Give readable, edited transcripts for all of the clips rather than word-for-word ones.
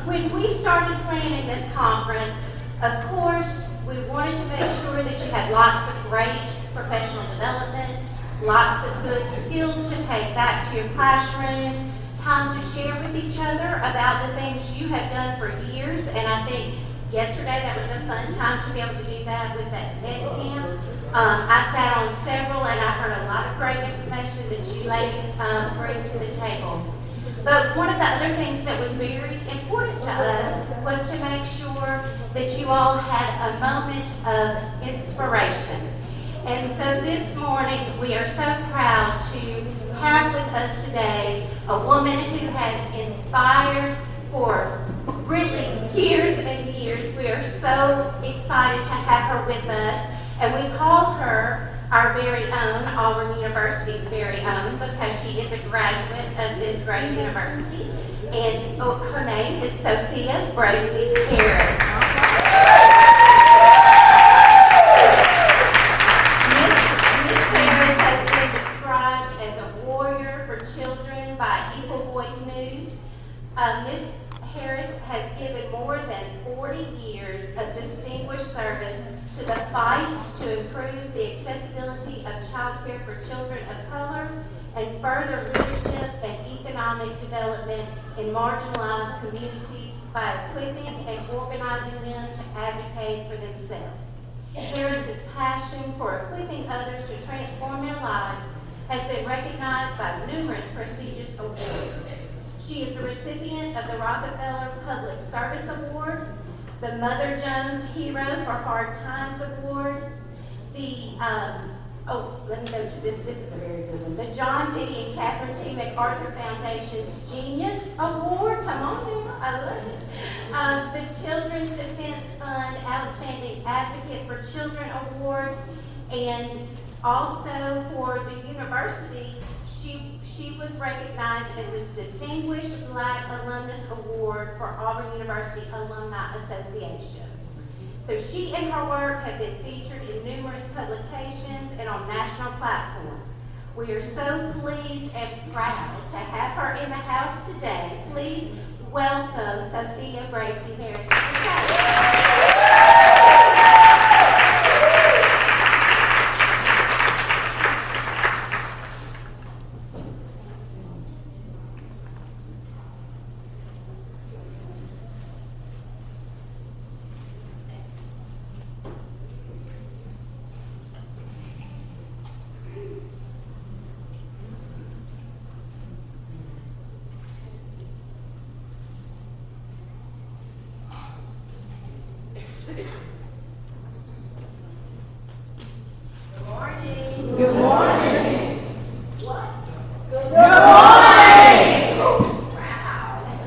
When we started planning this conference, of course, we wanted to make sure that you had lots of great professional development, lots of good skills to take back to your classroom, time to share with each other about the things you have done for years. And I think yesterday that was a fun time to be able to do that with that ed camp. I sat on several and I heard a lot of great information that you ladies bring to the table. But one of the other things that was very important to us was to make sure that you all had a moment of inspiration. And so this morning, we are so proud to have with us today a woman who has inspired for really years and years. We are so excited to have her with us, and we call her our very own, Auburn University's very own, because she is a graduate of this great university. And her name is Sophia Bracy Harris. Ms. Harris has been described as a warrior for children by Equal Voice News. Ms. Harris has given more than 40 years of distinguished service to the fight to improve the accessibility of childcare for children of color and further leadership and economic development in marginalized communities by equipping and organizing them to advocate for themselves. Harris's passion for equipping others to transform their lives has been recognized by numerous prestigious awards. She is the recipient of the Rockefeller Public Service Award, the Mother Jones Hero for Hard Times Award, the, let me go to this is a very good one, the John D. and Catherine T. MacArthur Foundation's Genius Award, come on now, I love it. The Children's Defense Fund Outstanding Advocate for Children Award, and also for the university, she was recognized as a Distinguished Black Alumnus Award for Auburn University Alumni Association. So she and her work have been featured in numerous publications and on national platforms. We are so pleased and proud to have her in the house today. Please welcome Sophia Bracy Harris. Good morning. What? Good morning.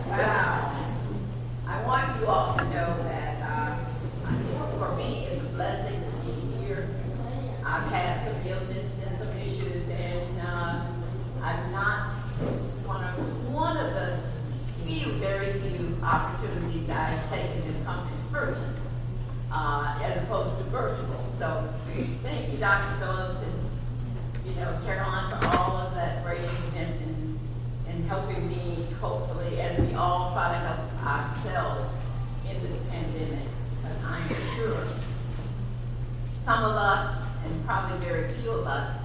Wow. I want you all to know that for me, it's a blessing to be here. I've had some illness and some issues, and I'm not. This is one of the very few opportunities I've taken to come in person, as opposed to virtual. So thank you, Dr. Phillips, and Caroline, for all of that graciousness and helping me, hopefully, as we all try to help ourselves in this pandemic, because I'm sure some of us, and probably very few of us,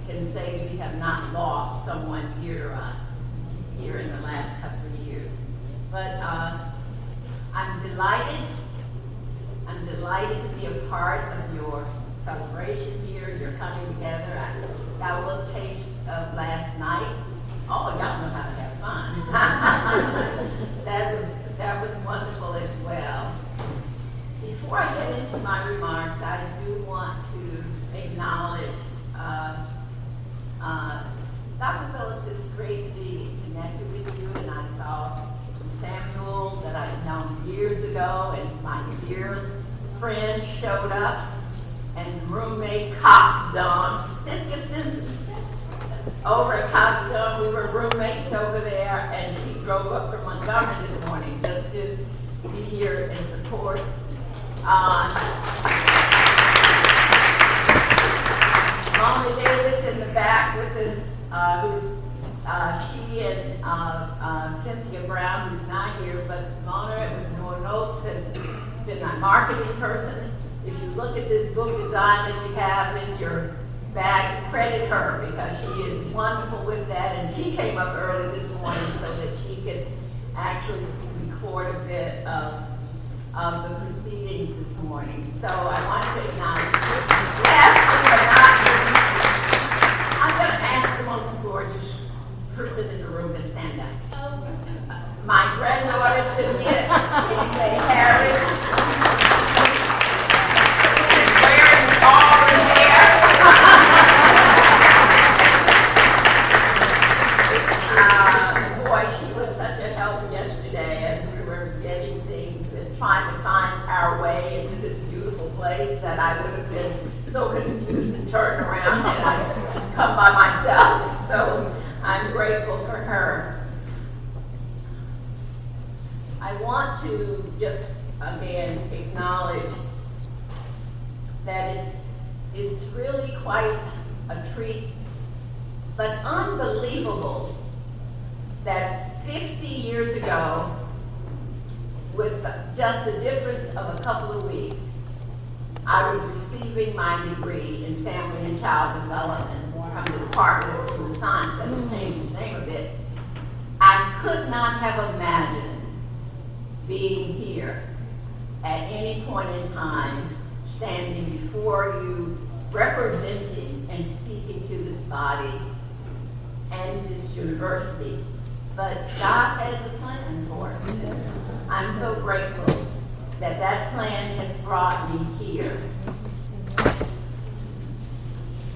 can say we have not lost someone dear to us here in the last couple of years. But I'm delighted to be a part of your celebration here. You're coming together. I got a little taste of last night. Oh, y'all know how to have fun. That was wonderful as well. Before I get into my remarks, I do want to acknowledge Dr. Phillips. It's great to be connected with you, and I saw Samuel that I'd known years ago, and my dear friend showed up, and roommate Coxdon, Cynthia Stinson, over at Coxdon. We were roommates over there, and she drove up from Montgomery this morning just to be here and support. Molly Davis in the back with the who's She and Cynthia Brown, who's not here, but Mona Notes has been my marketing person. If you look at this book design that you have in your bag, credit her because she is wonderful with that. And she came up early this morning so that she could actually record a bit of the proceedings this morning. So I want to acknowledge you. Last but not least, I'm going to ask the most gorgeous person in the room to stand up. My granddaughter, Sophia Bracy Harris, is wearing Auburn hair. Boy, she was such a help yesterday as we were getting things and trying to find our way into this beautiful place that I would have been so confused to turn around had I come by myself. So I'm grateful for her. I want to just again acknowledge that it's really quite a treat, but unbelievable that 50 years ago, with just a difference of a couple of weeks, I was receiving my degree in Family and Child Development from the Department of Food Science that has changed its name a bit. I could not have imagined being here at any point in time, standing before you, representing and speaking to this body and this university. But God has a plan for us. I'm so grateful that that plan has brought me here.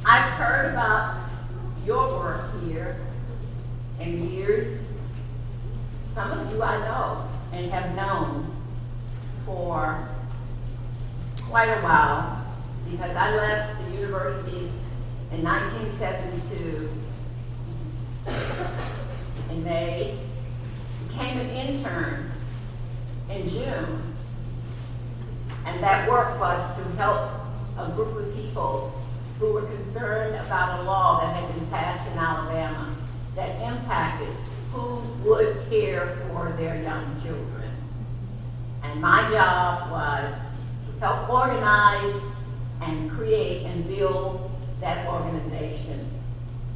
I've heard about your work here in years. Some of you I know and have known for quite a while because I left the university in 1972 in May, became an intern in June, and that work was to help a group of people who were concerned about a law that had been passed in Alabama that impacted who would care for their young children. And my job was to help organize and create and build that organization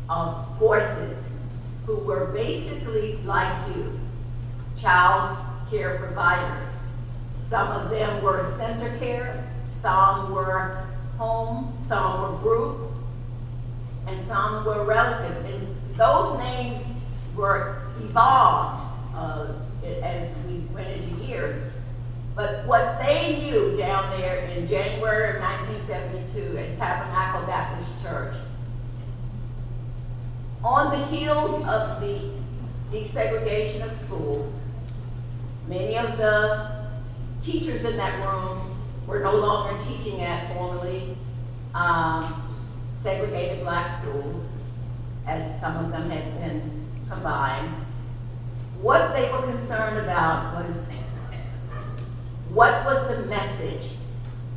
of voices who were basically like you, child care providers. Some of them were center care, some were home, some were group, and some were relative. And those names were evolved as we went into years. But what they knew down there in January of 1972 at Tabernacle Baptist Church, on the heels of the desegregation of schools, many of the teachers in that room were no longer teaching at formerly segregated black schools, as some of them had been combined. What they were concerned about was what was the message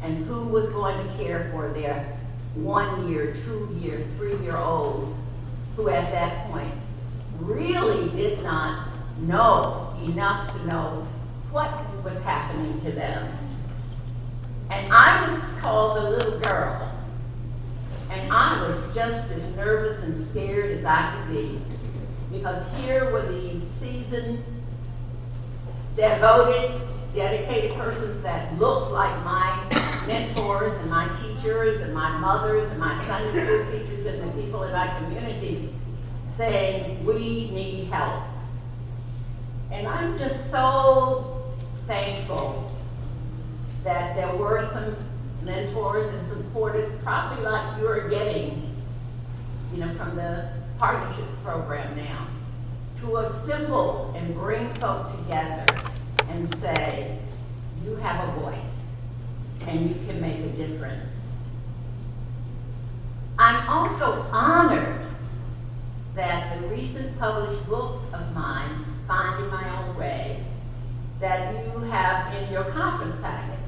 and who was going to care for their 1 year, 2 year, 3-year-olds who at that point really did not know enough to know what was happening to them. And I was called the little girl. And I was just as nervous and scared as I could be, because here were these seasoned, devoted, dedicated persons that looked like my mentors and my teachers and my mothers and my Sunday school teachers and the people in my community saying, we need help. And I'm just so thankful that there were some mentors and supporters, probably like you're getting, from the partnerships program now, to assemble and bring folk together and say, you have a voice and you can make a difference. I'm also honored that the recent published book of mine, Finding My Own Way, that you have in your conference packet.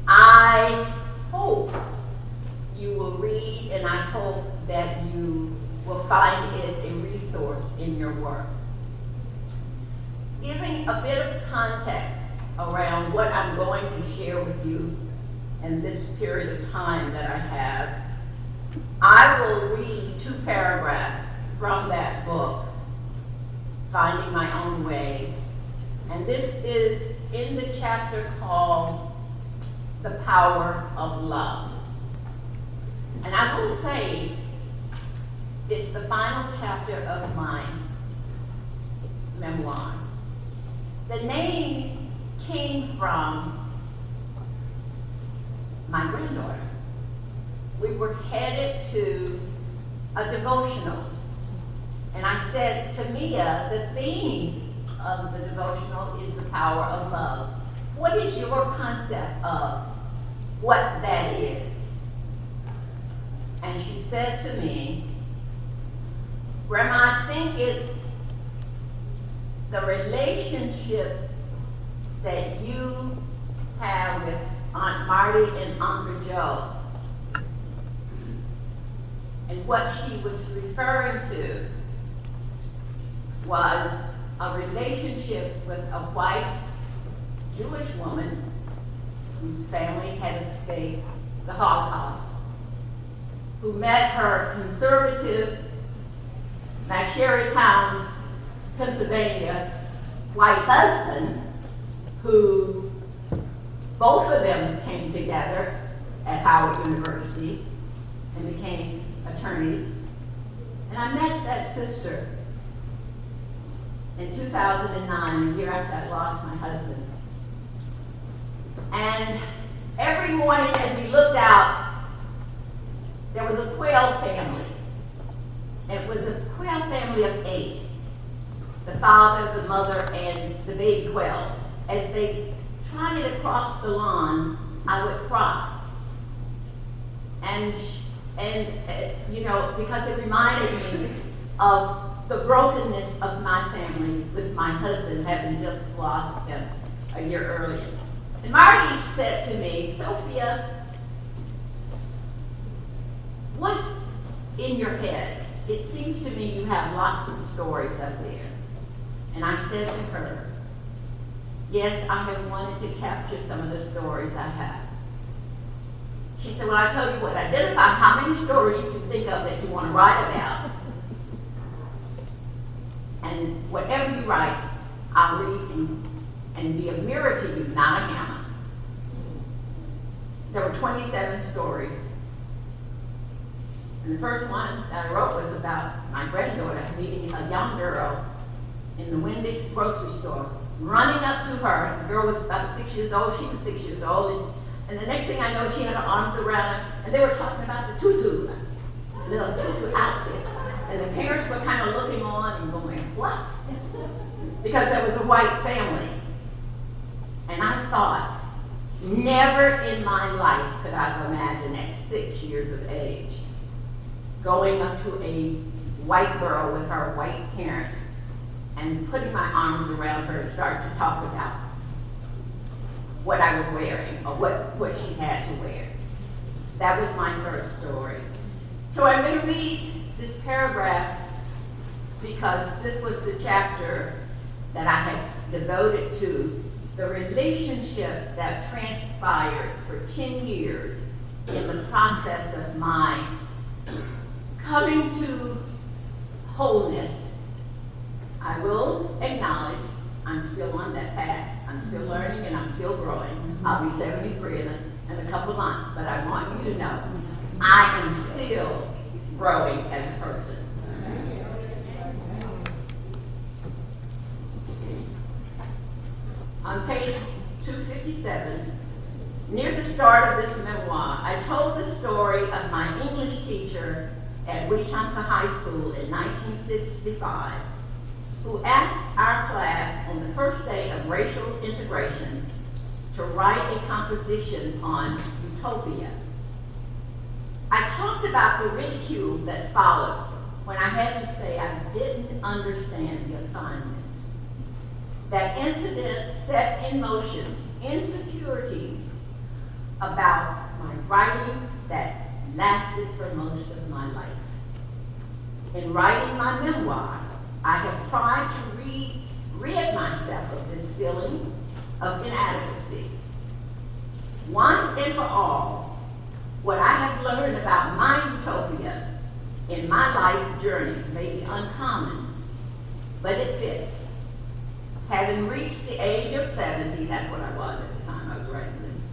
I hope you will read, and I hope that you will find it in your work. Giving a bit of context around what I'm going to share with you in this period of time that I have, I will read 2 paragraphs from that book, Finding My Own Way. And this is in the chapter called The Power of Love. And I will say, it's the final chapter of my memoir. The name came from my granddaughter. We were headed to a devotional. And I said to Mia, the theme of the devotional is the power of love. What is your concept of what that is? And she said to me, Grandma, I think it's the relationship that you have with Aunt Marty and Uncle Joe. And what she was referring to was a relationship with a white Jewish woman whose family had escaped the Holocaust, who met her conservative McSherry Towns, Pennsylvania, white husband, who both of them came together at Howard University and became attorneys. And I met that sister in 2009, a year after I lost my husband. And every morning as we looked out, there was a Quayle family. It was a Quayle family of 8. The father, the mother, and the baby Quayles. As they trotted across the lawn, I would cry. And you know, because it reminded me of the brokenness of my family with my husband having just lost him a year earlier. And Marty said to me, Sophia, what's in your head? It seems to me you have lots of stories up there. And I said to her, yes, I have wanted to capture some of the stories I have. She said, well, I tell you what, identify how many stories you can think of that you want to write about. And whatever you write, I'll read and be a mirror to you, not a hammer. There were 27 stories. And the first one that I wrote was about my granddaughter meeting a young girl in the Wendy's grocery store, running up to her. The girl was about 6 years old, she was 6 years old, and the next thing I know, she had her arms around her, and they were talking about the tutu, little tutu outfit. And the parents were kind of looking on and going, what? Because there was a white family. And I thought, never in my life could I have imagined at 6 years of age going up to a white girl with her white parents and putting my arms around her and start to talk about what I was wearing or what she had to wear. That was my first story. So I'm going to read this paragraph because this was the chapter that I had devoted to the relationship that transpired for 10 years in the process of my coming to wholeness. I will acknowledge I'm still on that path. I'm still learning and I'm still growing. I'll be 73 in a couple of months, but I want you to know I am still growing as a person. On page 257, near the start of this memoir, I told the story of my English teacher at Wetumpka High School in 1965, who asked our class on the first day of racial integration to write a composition on utopia. I talked about the ridicule that followed when I had to say I didn't understand the assignment. That incident set in motion insecurities about my writing that lasted for most of my life. In writing my memoir, I have tried to rid myself of this feeling of inadequacy. Once and for all, what I have learned about my utopia in my life's journey may be uncommon, but it fits. Having reached the age of 70, that's what I was at the time I was writing this,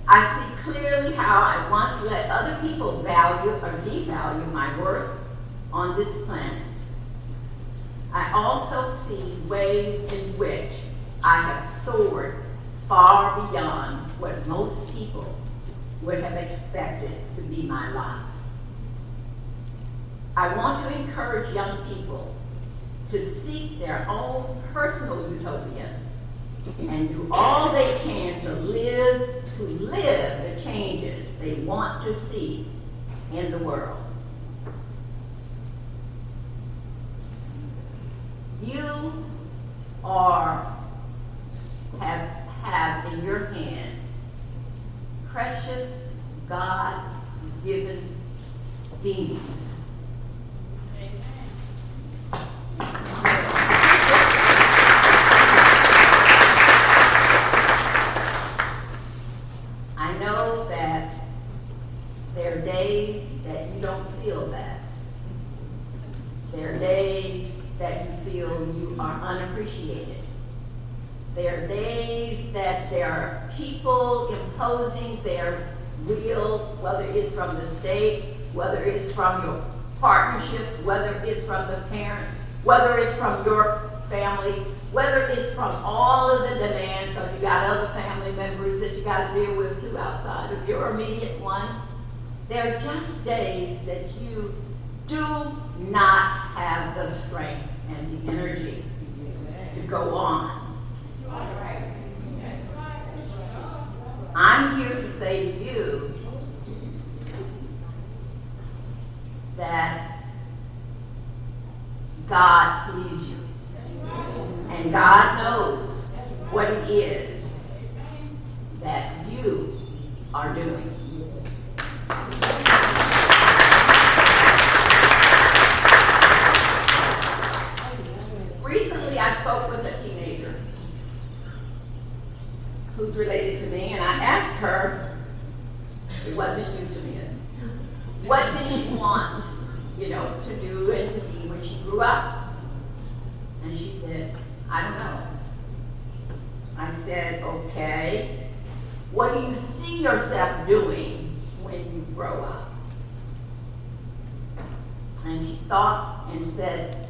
I see clearly how I once let other people value or devalue my worth on this planet. I also see ways in which I have soared far beyond what most people would have expected to be my lot. I want to encourage young people to seek their own personal utopia and do all they can to live the changes they want to see in the world. You have in your hand precious God-given beings. I know that there are days that you don't feel that. There are days that you feel you are unappreciated. There are days that there are people imposing their will, whether it's from the state, whether it's from your partnership, whether it's from the parents, whether it's from your family, whether it's from all of the demands, so you got other family members that you got to deal with too outside of your immediate one. There are just days that you do not have the strength and the energy to go on. I'm here to say to you that God sees you, and God knows what it is that you are doing. Recently, I spoke with a teenager who's related to me, and I asked her, it wasn't new to me, what did she want, to do and to be when she grew up? And she said, I don't know. I said, okay, what do you see yourself doing when you grow up? And she thought and said,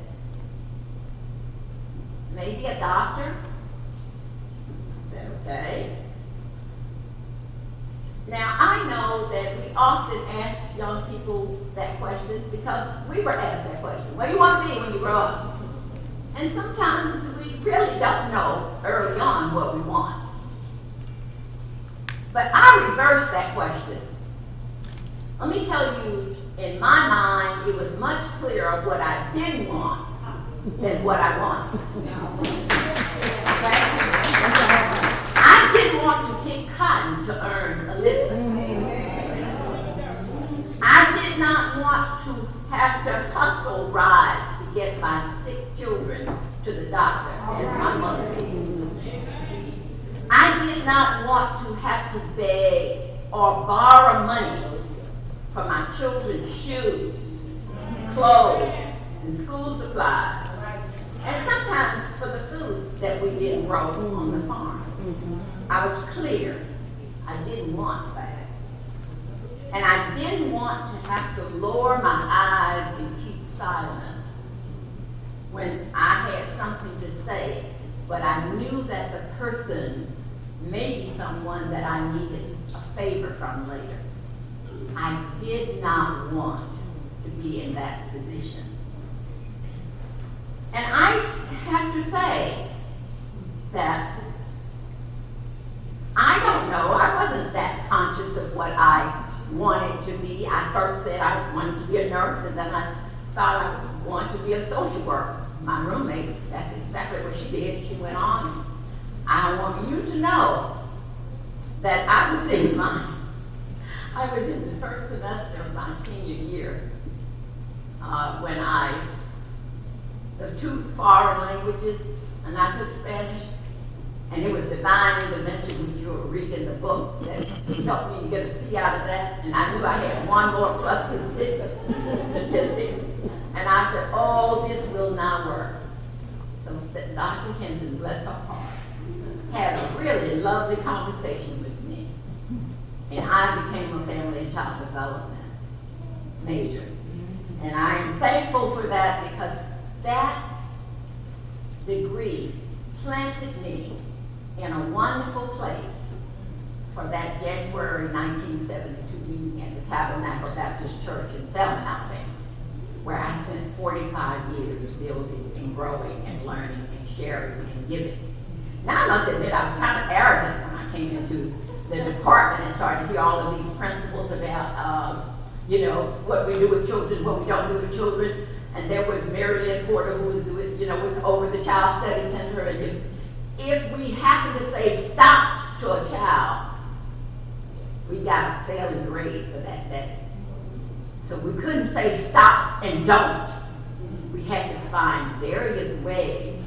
maybe a doctor? I said, okay. Now, I know that we often ask young people that question because we were asked that question. What do you want to be when you grow up? And sometimes we really don't know early on what we want. But I reversed that question. Let me tell you, in my mind, it was much clearer what I didn't want than what I wanted. Okay? I didn't want to pick cotton to earn a living. I did not want to have to hustle rides to get my sick children to the doctor, as my mother did. I did not want to have to beg or borrow money for my children's shoes, clothes, and school supplies, and sometimes for the food that we didn't grow on the farm. I was clear. I didn't want that. And I didn't want to have to lower my eyes and keep silent when I had something to say, but I knew that the person may be someone that I needed a favor from later. I did not want to be in that position. And I have to say that I don't know, I wasn't that conscious of what I wanted to be. I first said I wanted to be a nurse, and then I thought I wanted to be a social worker. My roommate, that's exactly what she did. She went on. I want you to know that I was in the first semester of my senior year when I the 2 foreign languages, and I took Spanish. And it was divine intervention when you were reading the book that helped me to get a C out of that. And I knew I had 1 more plus the statistics. And I said, oh, this will not work. So Dr. Hendon, bless her heart, had a really lovely conversation with me. And I became a family and child development major. And I am thankful for that because that degree planted me in a wonderful place for that January 1972 meeting at the Tabernacle Baptist Church in Selma, Alabama, where I spent 45 years building and growing and learning and sharing and giving. Now I must admit I was kind of arrogant when I came into the department and started to hear all of these principles about, what we do with children, what we don't do with children. And there was Mary Lynn Porter who was, with over the Child Study Center. And if we happen to say stop to a child, we got a failing grade for that day. So we couldn't say stop and don't. We had to find various ways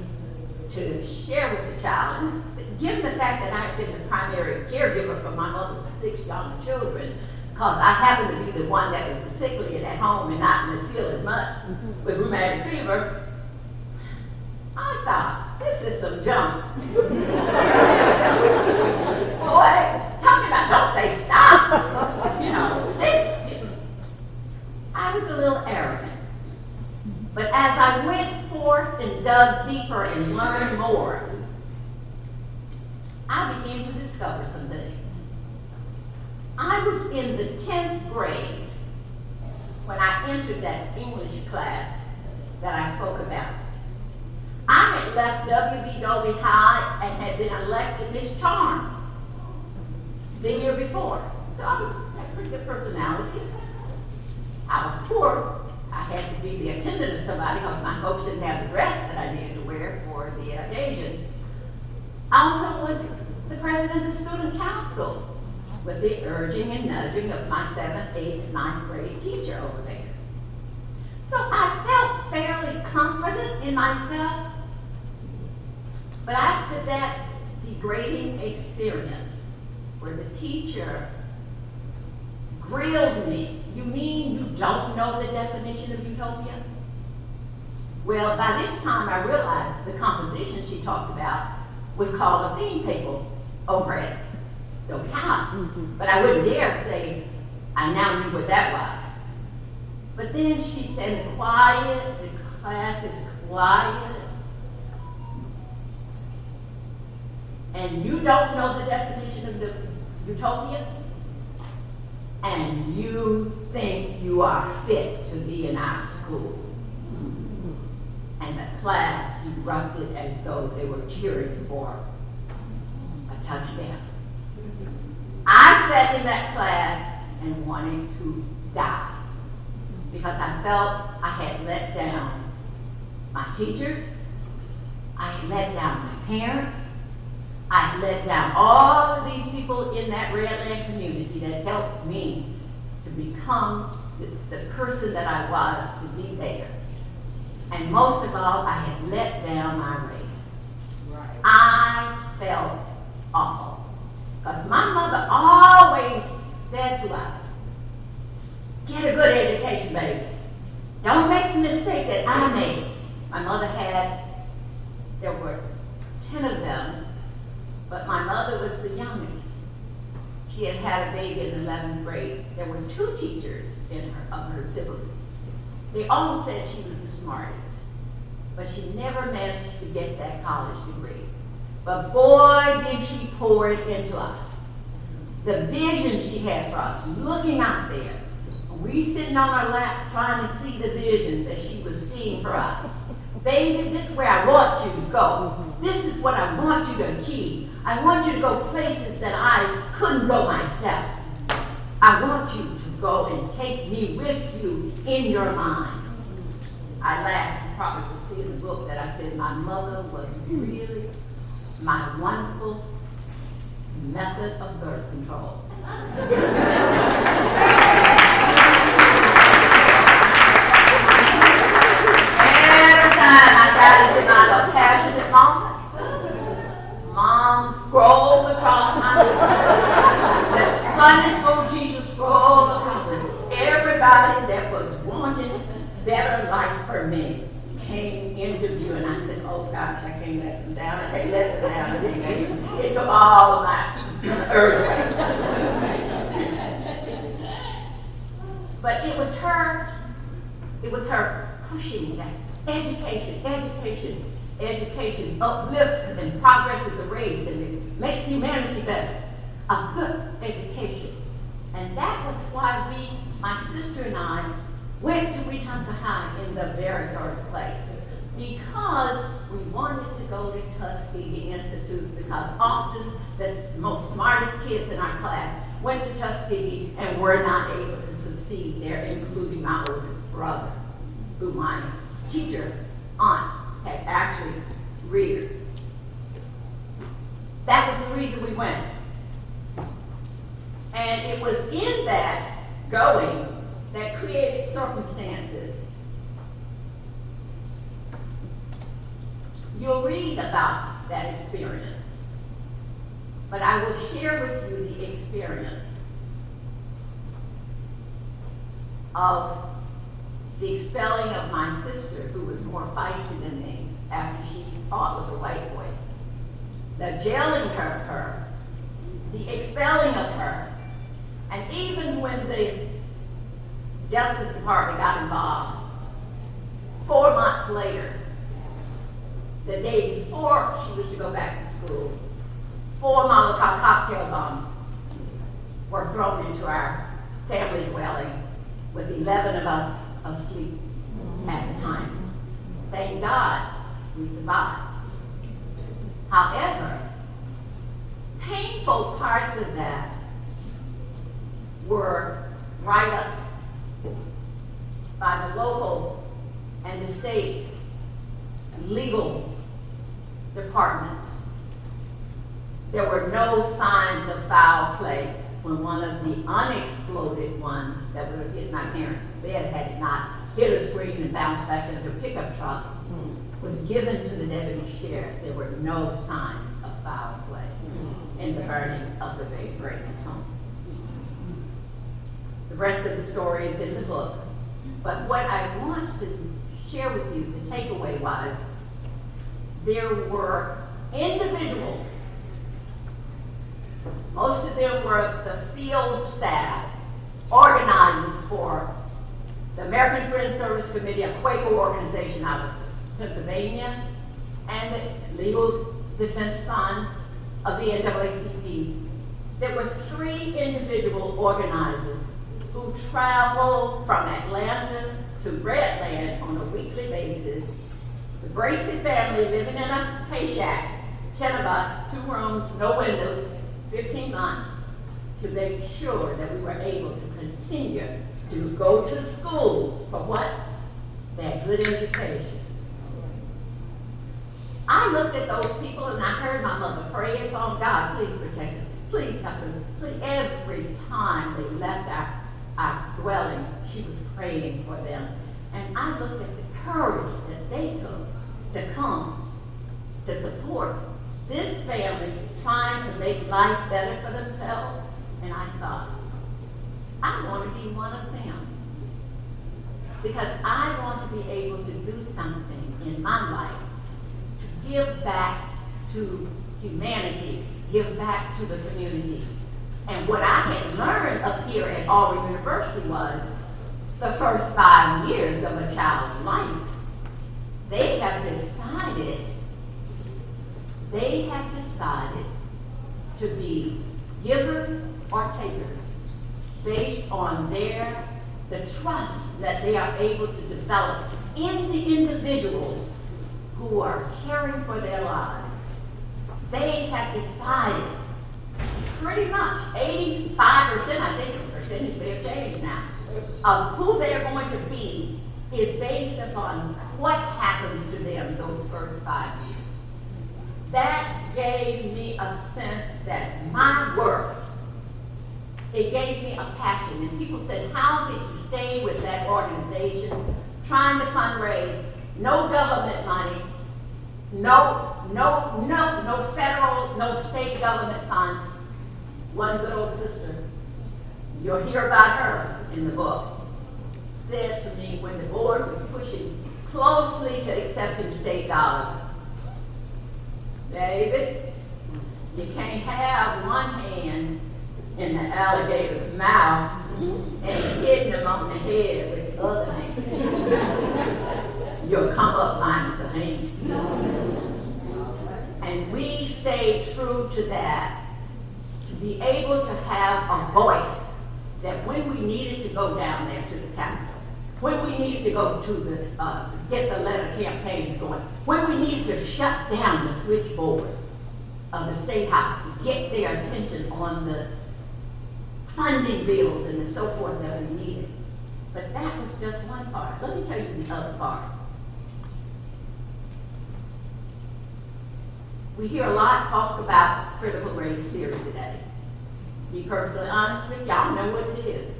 to share with the child. And given the fact that I've been the primary caregiver for my mother's 6 young children, because I happened to be the one that was the sickly and at home and not in the field as much with rheumatic fever, I thought, this is some junk. Boy, talking about don't say stop. Sit. I was a little arrogant. But as I went forth and dug deeper and learned more, I began to discover some things. I was in the 10th grade when I entered that English class that I spoke about. I had left W.B. Dobie High and had been elected Miss Charm the year before. So I had a pretty good personality. I was poor. I had to be the attendant of somebody because my folks didn't have the dress that I needed to wear for the occasion. I also was the president of the student council with the urging and nudging of my 7th, 8th, and 9th grade teacher over there. So I felt fairly confident in myself. But after that degrading experience where the teacher grilled me, you mean you don't know the definition of utopia? Well, by this time I realized the composition she talked about was called a theme table over at Dobie High. But I wouldn't dare say I now knew what that was. But then she said, quiet, this class is quiet. And you don't know the definition of the utopia? And you think you are fit to be in our school. And the class erupted as though they were cheering for a touchdown. I sat in that class and wanted to die because I felt I had let down my teachers, I had let down my parents, I had let down all of these people in that Redland community that helped me to become the person that I was to be there. And most of all, I had let down my race. Right. I felt awful. Because my mother always said to us, get a good education, baby. Don't make the mistake that I made. My mother there were 10 of them, but my mother was the youngest. She had had a baby in the 11th grade. There were 2 teachers of her siblings. They all said she was the smartest, but she never managed to get that college degree. But boy, did she pour it into us. The vision she had for us, looking out there. We sitting on our lap trying to see the vision that she was seeing for us. Baby, this is where I want you to go. This is what I want you to achieve. I want you to go places that I couldn't go myself. I want you to go and take me with you in your mind. I laughed. You probably could see in the book that I said my mother was really my wonderful method of birth control. Every time I her pushing that education uplifts and progresses the race and it makes humanity better. A good education. And that was why my sister and I, went to Wetumpka High in the very first place. Because we wanted to go to Tuskegee Institute, because often the most smartest kids in our class went to Tuskegee and were not able to succeed there, including my oldest brother, who my teacher aunt had actually reared. That was the reason we went. And it was in that going that created circumstances. You'll read about that experience, but I will share with you the experience of the expelling of my sister, who was more feisty than me, after she fought with a white boy. The jailing her, the expelling of her, and even when the Justice Department got involved, 4 months later, the day before she was to go back to school, 4 Molotov cocktail bombs were thrown into our family dwelling with 11 of us asleep at the time. Thank God we survived. However, painful parts of that were write-ups by the local and the state legal departments. There were no signs of foul play when one of the unexploded ones that would have hit my parents in bed had it not hit a screen and bounced back into a pickup truck was given to the deputy sheriff. There were no signs of foul play in the burning of the Bracy home. The rest of the story is in the book. But what I want to share with you, the takeaway was, there were individuals, most of them were the field staff, organizers for the American Friends Service Committee, a Quaker organization out of Pennsylvania, and the Legal Defense Fund of the NAACP. There were 3 individual organizers who traveled from Atlanta to Redland on a weekly basis. The Bracy family living in a hay shack, 10 of us, 2 rooms, no windows, 15 months, to make sure that we were able to continue to go to school for what? That good education. I looked at those people and I heard my mother praying for them. God, please protect them. Please help them. Please. Every time they left our dwelling, she was praying for them. And I looked at the courage that they took to come to support this family trying to make life better for themselves. And I thought, I want to be one of them. Because I want to be able to do something in my life to give back to humanity, give back to the community. And what I had learned up here at Auburn University was the first 5 years of a child's life, they have decided to be givers or takers based on the trust that they are able to develop in the individuals who are caring for their lives. They have decided pretty much 85%, I think the percentage may have changed now, of who they're going to be is based upon what happens to them those first 5 years. That gave me a sense that my work, it gave me a passion. And people said, how did you stay with that organization, trying to fundraise, no government money, no federal, no state government funds. One good old sister, you'll hear about her in the book, said to me when the board was pushing closely to accepting state dollars, David, you can't have one hand in the alligator's mouth and hitting them on the head be able to have a voice that when we needed to go down there to the Capitol, when we needed to go to this, get the letter campaigns going, when we needed to shut down the switchboard of the State House to get their attention on the funding bills and so forth that we needed. But that was just one part. Let me tell you the other part. We hear a lot talked about critical race theory today. To be perfectly honest with y'all know what it is.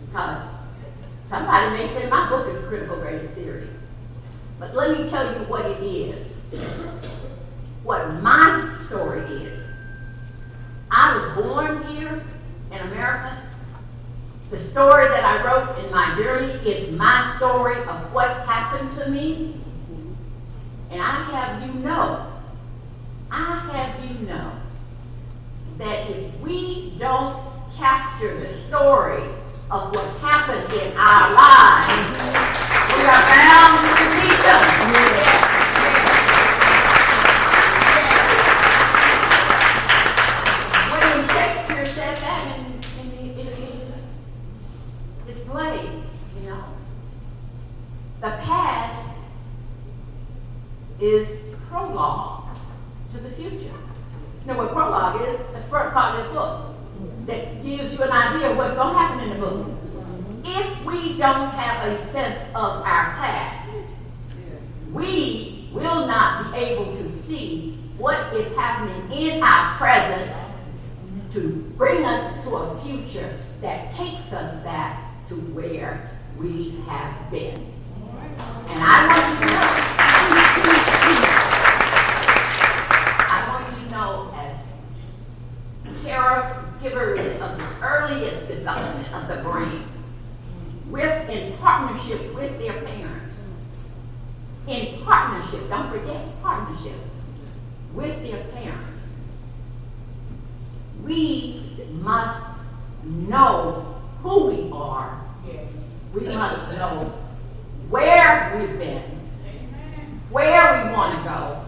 Because somebody may say my book is critical race theory. But let me tell you what it is. What my story is. I was born here in America. The story that I wrote in my journey is my story of what happened to me. And I have you know that if we don't capture the stories of what happened in our lives, we are bound to repeat them. William Shakespeare said that in his display, you know. The past is prologue to the future. You know what prologue is? The front part of this book that gives you an idea of what's going to happen in the book. If we don't have a sense of our past, we will not be able to see what is happening in our present to bring us to a future that takes us back to where we have been. And I want you to know, as caregivers of the earliest development of the brain, in partnership with their parents, in partnership, don't forget partnership, with their parents, we must know who we are. We must know where we've been, where we want to go,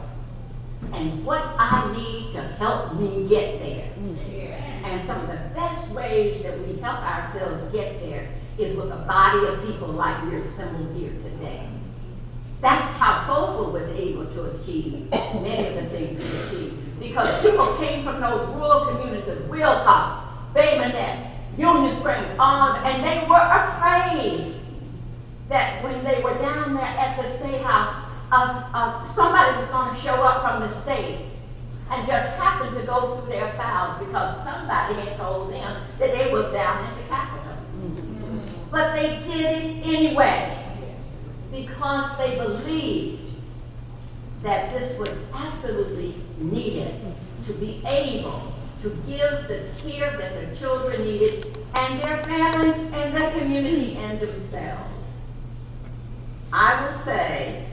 and what I need to help me get there. And some of the best ways that we help ourselves get there is with a body of people like we're assembled here today. That's how Focal was able to achieve many of the things he achieved. Because people came from those rural communities of Wilcox, Bay Minette, Union Springs, and they were afraid that when they were down there at the State House, somebody was going to show up from the state and just happened to go through their files because somebody had told them that they were down at the Capitol. But they did it anyway because they believed that this was absolutely needed to be able to give the care that the children needed and their families and the community and themselves. I will say,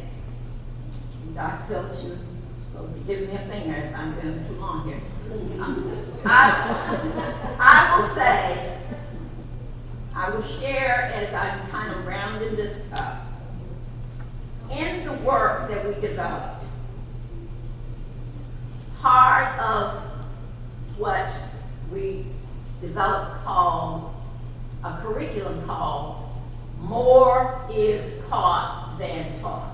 Dr. Phillips, you're supposed to be giving me a finger if I'm going too long here. I will say, I will share as I'm kind of rounding this up. In the work that we developed, part of what we developed called a curriculum called More is Taught Than Taught.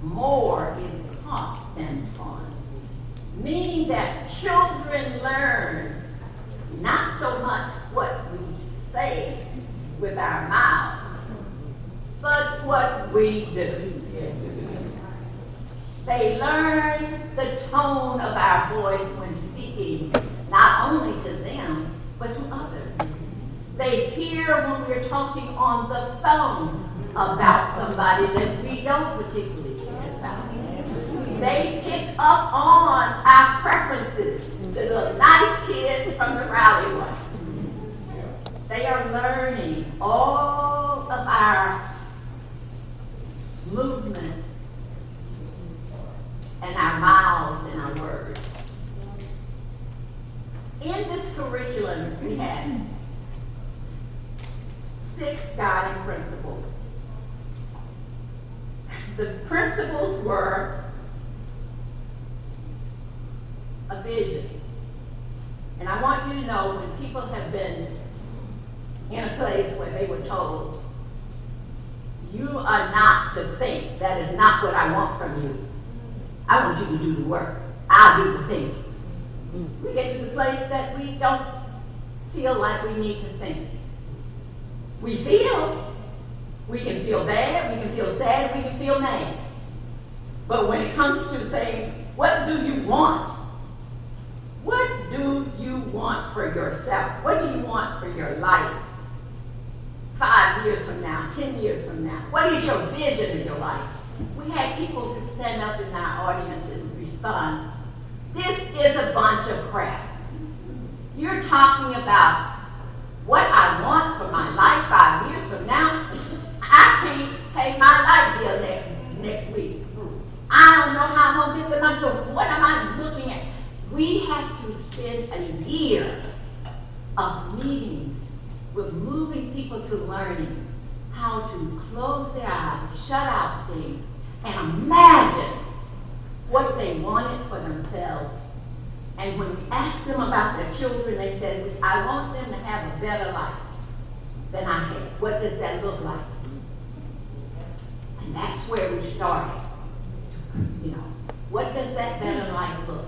More is taught than taught. Meaning that children learn not so much what we say with our mouths, but what we do. They learn the tone of our voice when speaking, not only to them, but to others. They hear when we're talking on the phone about somebody that we don't particularly care about. They pick up on our preferences to the nice kid from the rowdy one. They are learning all of our movements and our mouths and our words. In this curriculum, we had 6 guiding principles. The principles were a vision. And I want you to know when people have been in a place where they were told, you are not to think, that is not what I want from you. I want you to do the work. I'll do the thinking. We get to the place that we don't feel like we need to think. We can feel bad, we can feel sad, we can feel mad. But when it comes to saying, what do you want? What do you want for yourself? What do you want for your life? 5 years from now, 10 years from now. What is your vision of your life? We had people to stand up in our audience and respond, this is a bunch of crap. You're talking about what I want for my life 5 years from now. I can't pay my light bill next week. I don't know how I'm going to get the money, so what am I looking at? We have to spend a year of meetings with moving people to learning how to close their eyes, shut out things, and imagine what they wanted for themselves. And when we asked them about their children, they said, I want them to have a better life than I had. What does that look like? And that's where we started. You know, what does that better life look?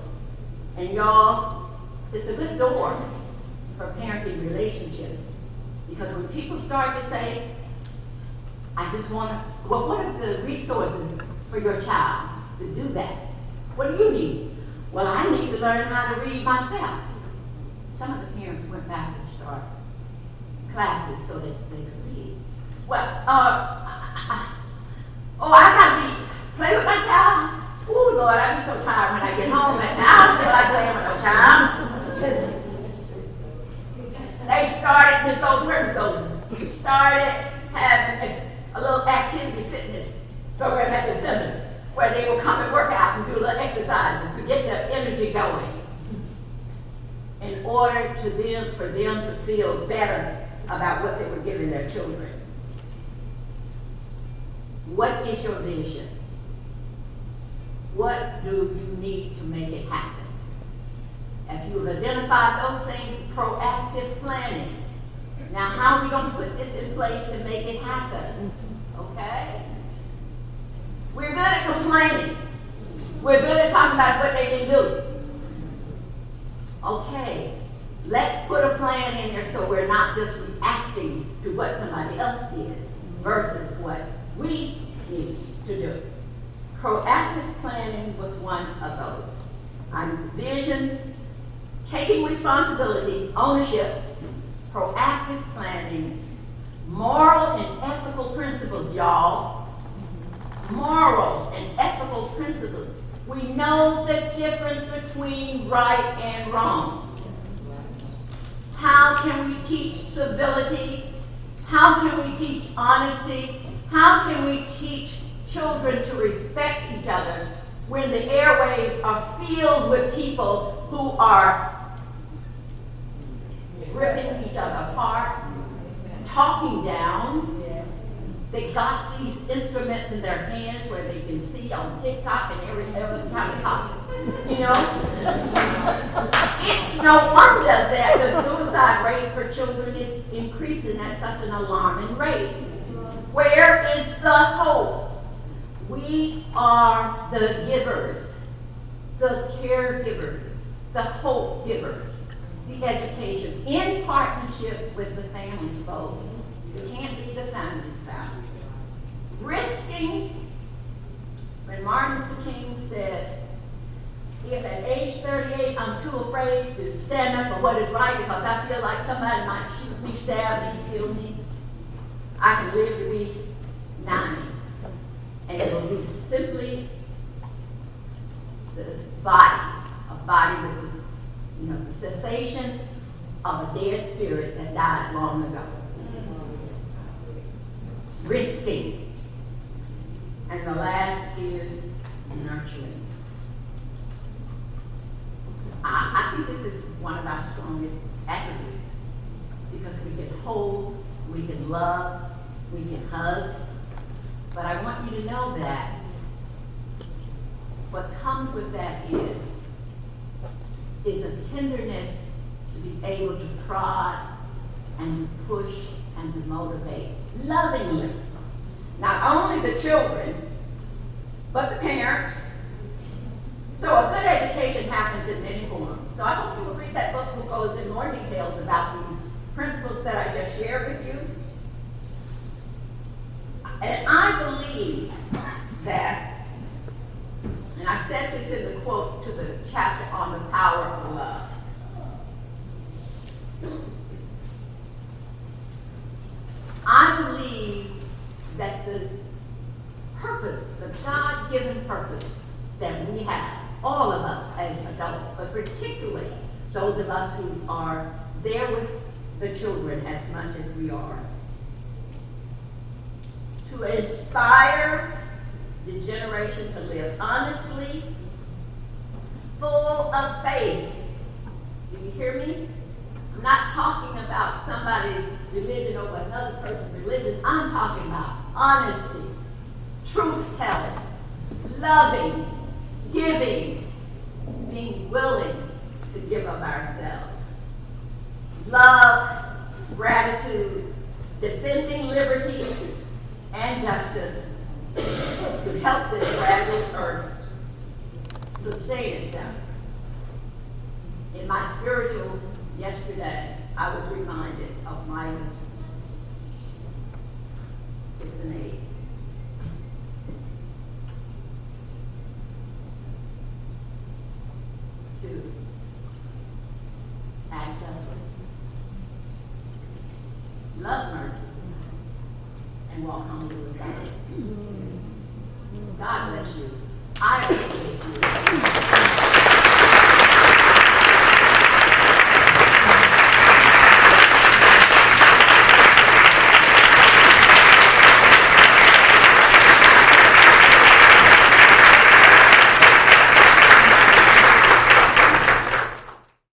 And y'all, it's a good door for parenting relationships. Because when people start to say, I just want to, well, what are the resources for your child to do that? What do you need? Well, I need to learn how to read myself. Some of the parents went back and started classes so that they could read. Well, I got to play with my child. Oh, Lord, I'd be so tired when I get home. And I don't feel like playing with no child. They started, Miss Goldsworth, we started having a little activity fitness program at the center where they would come and work out and do little exercises to get their energy going in order for them to feel better about what they were giving their children. What is your vision? What do you need to make it happen? If you've identified those things, proactive planning. Now, how are we going to put this in place to make it happen? Okay? We're good at complaining. We're good at talking about what they didn't do. Okay, let's put a plan in there so we're not just reacting to what somebody else did versus what we need to do. Proactive planning was one of those. Vision, taking responsibility, ownership, proactive planning, moral and ethical principles, y'all. Moral and ethical principles. We know the difference between right and wrong. How can we teach civility? How can we teach honesty? How can we teach children to respect each other when the airways are filled with people who are ripping each other apart, talking down? They got these instruments in their hands where they can see on TikTok and every kind of talk. You know? It's no wonder that the suicide rate for children is increasing at such an alarming rate. Where is the hope? We are the givers, the caregivers, the hope givers, the education, in partnership with the families, folks. It can't be the families out. Risking, when Martin Luther King said, if at age 38 I'm too afraid to stand up for what is right because I feel like somebody might shoot me, stab me, kill me, I can live to be 90. And it will be simply the body, a body that is, the cessation of a dead spirit that died long ago. Risking. And the last is nurturing. I think this is one of our strongest attributes because we can hold, we can love, we can hug. But I want you to know that what comes with that is is a tenderness to be able to prod and to push and to motivate lovingly. Not only the children, but the parents. So a good education happens in many forms. So I hope you will read that book who goes in more details about these principles that I just shared with you. And I believe that, and I said this in the quote to the chapter on the power of love. I believe that the purpose, the God-given purpose that we have, all of us as adults, but particularly those of us who are there with the children as much as we are, to inspire the generation to live honestly, full of faith. Do you hear me? I'm not talking about somebody's religion over another person's religion. I'm talking about honesty, truth-telling, loving, giving, being willing to give of ourselves. Love, gratitude, defending liberty and justice to help this fragile earth sustain itself. In my spiritual yesterday, I was reminded of Micah 6 and 8. To act justly, love mercy, and walk humbly with God. God bless you. I